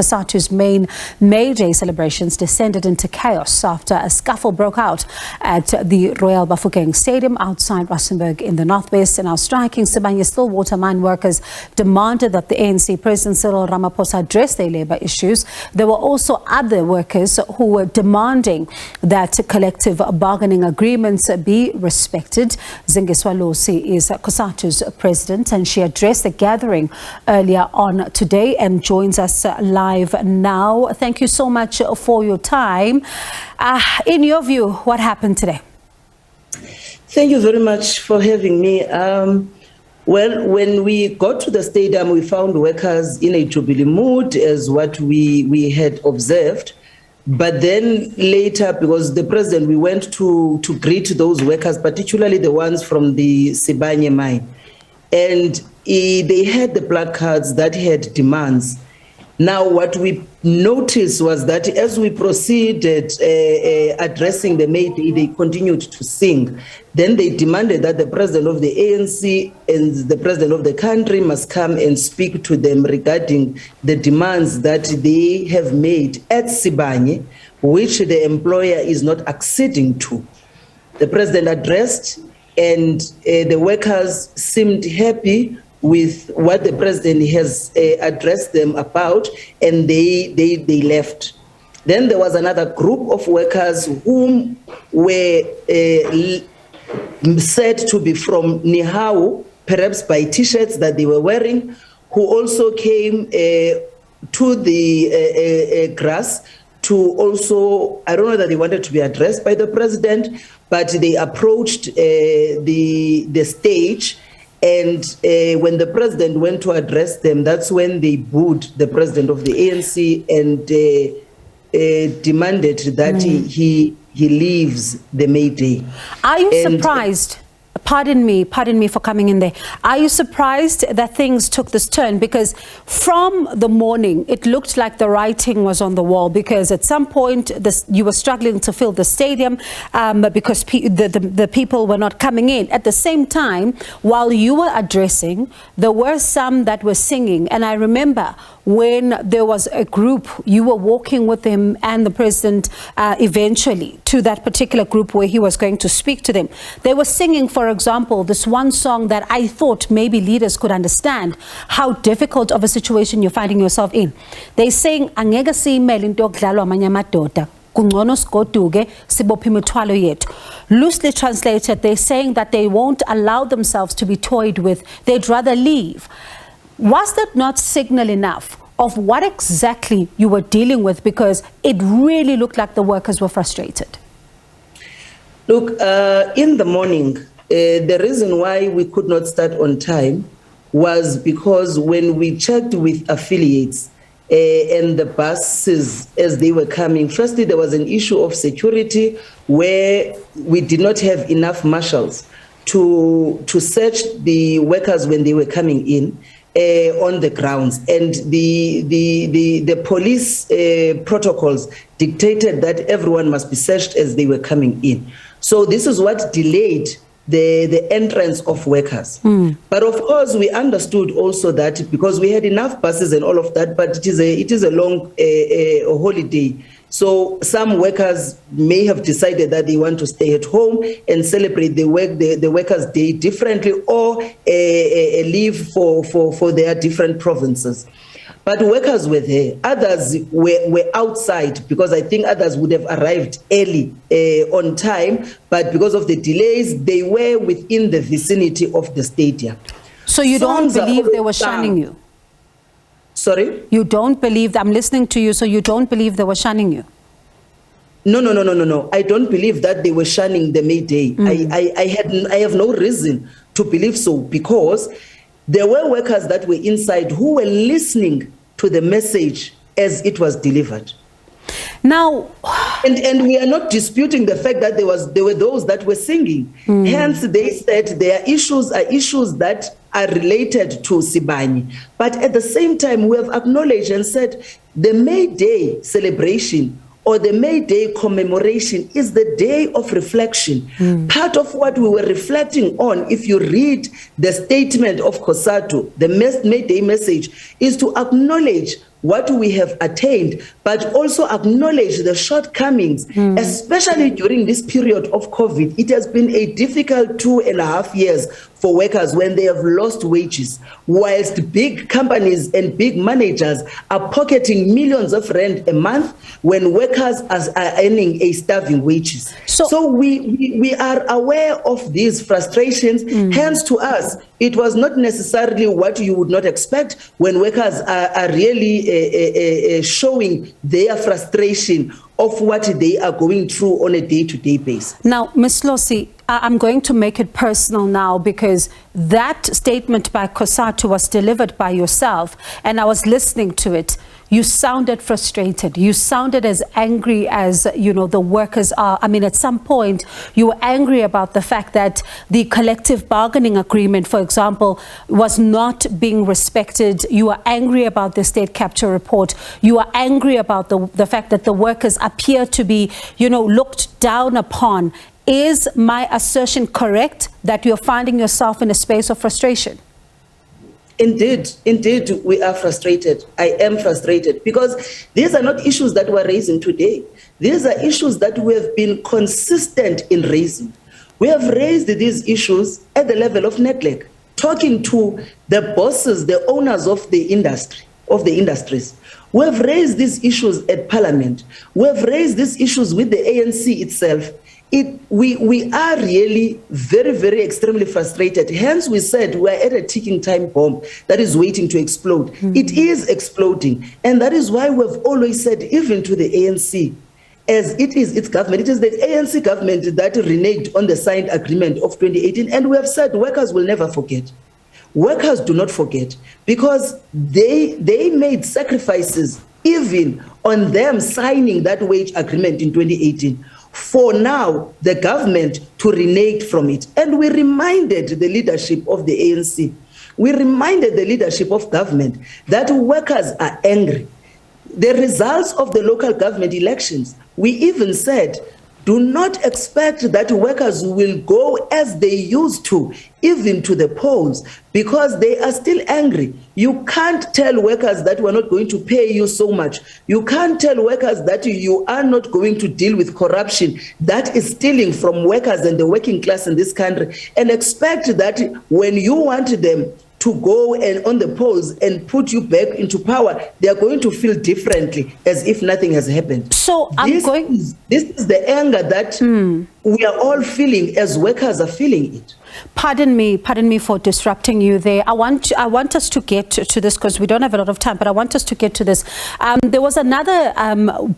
Cosatu's main May Day celebrations descended into chaos after a scuffle broke out at the Royal Bafokeng Stadium outside Rustenburg in the northwest. And now striking Sibanye Stillwater mine workers demanded that the ANC President Cyril Ramaphosa address their labour issues. There were also other workers who were demanding that collective bargaining agreements be respected. Zingiswa Losi is Cosatu's president, and she addressed the gathering earlier on today and joins us live now. Thank you so much for your time. In your view, what happened today? Thank you very much for having me. Well, when we got to the stadium, we found workers in a jubilee mood as what we had observed. But then later, because the president, we went to greet those workers, particularly the ones from the Sibanye mine. And they had the placards that had demands. Now, what we noticed was that as we proceeded addressing the May Day, they continued to sing. Then they demanded that the president of the ANC and the president of the country must come and speak to them regarding the demands that they have made at Sibanye, which the employer is not acceding to. The president addressed, and the workers seemed happy with what the president has addressed them about, and they left. Then there was another group of workers whom were said to be from Nihau, perhaps by t-shirts that they were wearing, who also came to the grass to also, I don't know that they wanted to be addressed by the president, but they approached the stage. And when the president went to address them, that's when they booed the president of the ANC and demanded that he leaves the May Day. Are you surprised? Pardon me for coming in there. Are you surprised that things took this turn? Because from the morning, it looked like the writing was on the wall, because at some point you were struggling to fill the stadium because the people were not coming in. At the same time, while you were addressing, there were some that were singing. And I remember when there was a group, you were walking with him and the president eventually to that particular group where he was going to speak to them. They were singing, for example, this one song that I thought maybe leaders could understand how difficult of a situation you're finding yourself in. They saying, "Angeke siyimele into yokudlalwa amanye amadoda. Kungcono sigoduke sibophe imithwalo yethu." Loosely translated, they're saying that they won't allow themselves to be toyed with. They'd rather leave. Was that not signal enough of what exactly you were dealing with? Because it really looked like the workers were frustrated. Look, in the morning, the reason why we could not start on time was because when we checked with affiliates and the buses as they were coming, firstly, there was an issue of security where we did not have enough marshals to search the workers when they were coming in on the grounds. And the police protocols dictated that everyone must be searched as they were coming in. So this is what delayed the entrance of workers. But of course, we understood also that because we had enough buses and all of that, but it is a long holiday. So some workers may have decided that they want to stay at home and celebrate the Workers' Day differently, or leave for their different provinces. But workers were there. Others were outside, because I think others would have arrived early on time, but because of the delays, they were within the vicinity of the stadium. So you don't believe they were shunning you? Sorry? You don't believe, I'm listening to you, so you don't believe they were shunning you? No. I don't believe that they were shunning the May Day. I have no reason to believe so, because there were workers that were inside who were listening to the message as it was delivered. Now, and we are not disputing the fact that there were those that were singing. Hence, they said their issues are issues that are related to Sibanye. But at the same time, we have acknowledged and said the May Day celebration or the May Day commemoration is the day of reflection. Part of what we were reflecting on, if you read the statement of Cosatu, the May Day message, is to acknowledge what we have attained, but also acknowledge the shortcomings, especially during this period of COVID. It has been a difficult 2.5 years for workers when they have lost wages, whilst big companies and big managers are pocketing millions of rand a month when workers are earning a starving wages. So we are aware of these frustrations. Hence, to us, it was not necessarily what you would not expect when workers are really showing their frustration of what they are going through on a day-to-day basis. Now, Ms. Losi, I'm going to make it personal now, because that statement by Cosatu was delivered by yourself, and I was listening to it. You sounded frustrated. You sounded as angry as, you know, the workers are. I mean, at some point, you were angry about the fact that the collective bargaining agreement, for example, was not being respected. You were angry about the state capture report. You were angry about the fact that the workers appear to be, you know, looked down upon. Is my assertion correct that you're finding yourself in a space of frustration? Indeed, we are frustrated. I am frustrated, because these are not issues that we're raising today. These are issues that we have been consistent in raising. We have raised these issues at the level of NEDLEC, talking to the bosses, the owners of the industries. We have raised these issues at Parliament. We have raised these issues with the ANC itself. We are really very, very extremely frustrated. Hence, we said we're at a ticking time bomb that is waiting to explode. It is exploding. And that is why we've always said, even to the ANC, as it is its government, it is the ANC government that reneged on the signed agreement of 2018. And we have said workers will never forget. Workers do not forget, because they made sacrifices even on them signing that wage agreement in 2018. For now, the government to renege from it. And we reminded the leadership of the ANC, we reminded the leadership of government that workers are angry. The results of the local government elections, we even said, do not expect that workers will go as they used to, even to the polls, because they are still angry. You can't tell workers that we're not going to pay you so much. You can't tell workers that you are not going to deal with corruption that is stealing from workers and the working class in this country, and expect that when you want them to go and on the polls and put you back into power, they are going to feel differently, as if nothing has happened. So this is the anger that we are all feeling, as workers are feeling it. Pardon me for disrupting you there. I want us to get to this, because we don't have a lot of time, but I want us to get to this. There was another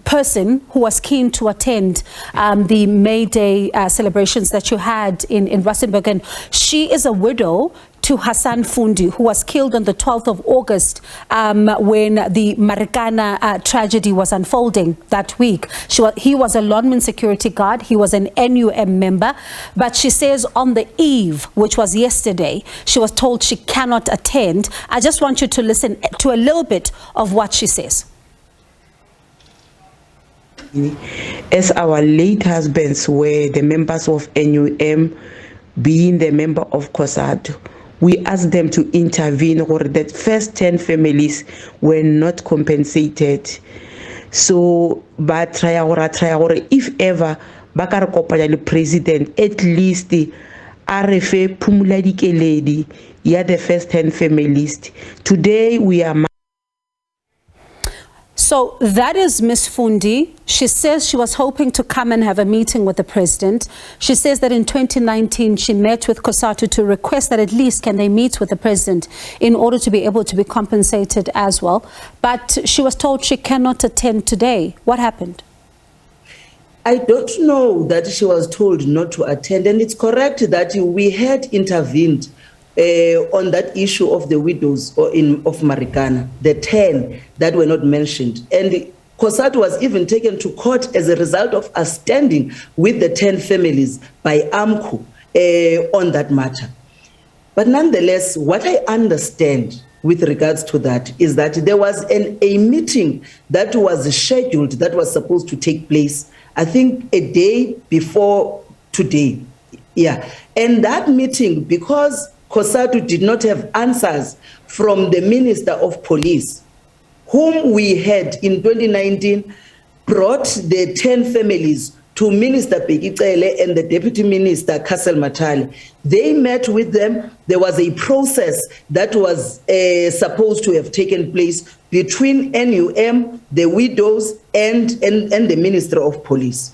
person who was keen to attend the May Day celebrations that you had in Rustenburg, and she is a widow to Hassan Fundi, who was killed on the 12th of August when the Marikana tragedy was unfolding that week. He was a Lonman security guard. He was an NUM member. But she says on the eve, which was yesterday, she was told she cannot attend. I just want you to listen to a little bit of what she says. As our late husbands were the members of NUM, being the member of Cosatu, we asked them to intervene, or that first 10 families were not compensated. So, but try if ever, Bakar Kopaya president, at least the RFA Pumuladike lady, yeah, the first 10 families. Today we are. So that is Ms. Fundi. She says she was hoping to come and have a meeting with the president. She says that in 2019, she met with Cosatu to request that at least can they meet with the president in order to be able to be compensated as well. But she was told she cannot attend today. What happened? I don't know that she was told not to attend. And it's correct that we had intervened on that issue of the widows of Marikana, the 10 that were not mentioned. And Cosatu was even taken to court as a result of us standing with the 10 families by AMCU on that matter. But nonetheless, what I understand with regards to that is that there was a meeting that was scheduled that was supposed to take place, I think a day before today. Yeah. And that meeting, because Cosatu did not have answers from the Minister of Police, whom we had in 2019 brought the 10 families to Minister Bekicele and the Deputy Minister Castle Matale. They met with them. There was a process that was supposed to have taken place between NUM, the widows, and the Minister of Police.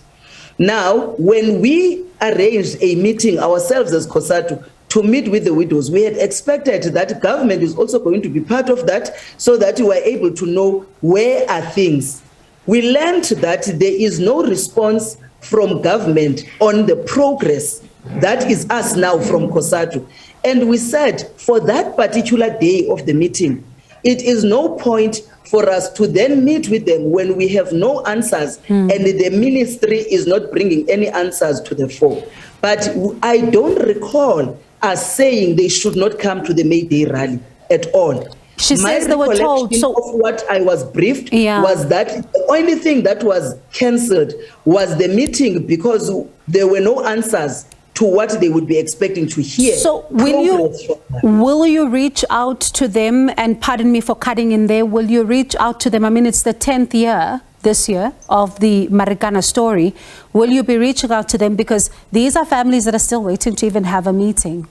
Now, when we arranged a meeting ourselves as Cosatu to meet with the widows, we had expected that government is also going to be part of that so that we were able to know where are things. We learned that there is no response from government on the progress. That is us now from Cosatu. And we said for that particular day of the meeting, it is no point for us to then meet with them when we have no answers and the ministry is not bringing any answers to the fore. But I don't recall us saying they should not come to the May Day rally at all. She says they were told. So of what I was briefed was that the only thing that was cancelled was the meeting because there were no answers to what they would be expecting to hear. So will you reach out to them, and pardon me for cutting in there, will you reach out to them? I mean, it's the 10th year this year of the Marikana story. Will you be reaching out to them? Because these are families that are still waiting to even have a meeting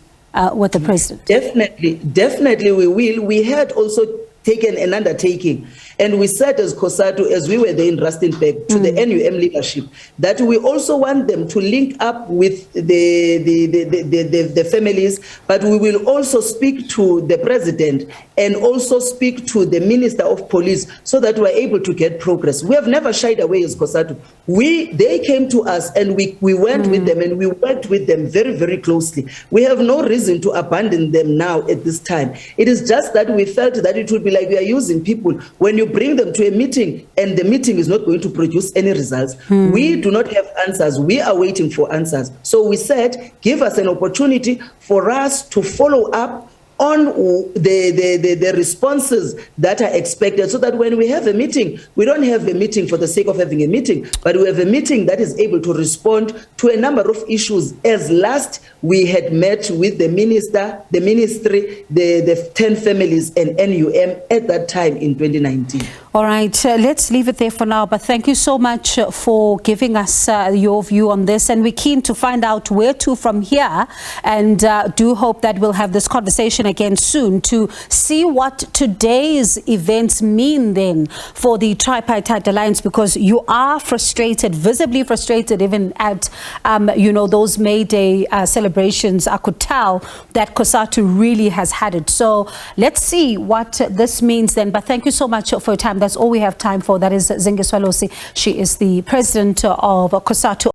with the president. Definitely we will. We had also taken an undertaking, and we said as Cosatu, as we were there in Rustenburg, to the NUM leadership, that we also want them to link up with the families, but we will also speak to the president and also speak to the Minister of Police so that we're able to get progress. We have never shied away as Cosatu. They came to us and we went with them and we worked with them very, very closely. We have no reason to abandon them now at this time. It is just that we felt that it would be like we are using people. When you bring them to a meeting and the meeting is not going to produce any results, we do not have answers. We are waiting for answers. So we said, give us an opportunity for us to follow up on the responses that are expected, so that when we have a meeting, we don't have a meeting for the sake of having a meeting, but we have a meeting that is able to respond to a number of issues, as last we had met with the minister, the ministry, the 10 families and NUM at that time in 2019. All right, let's leave it there for now, but thank you so much for giving us your view on this, and we're keen to find out where to from here, and do hope that we'll have this conversation again soon to see what today's events mean then for the Tripartite Alliance, because you are frustrated, visibly frustrated, even at those May Day celebrations. I could tell that Cosatu really has had it. So let's see what this means then, but thank you so much for your time. That's all we have time for. That is Zingiswa Losi. She is the president of Cosatu.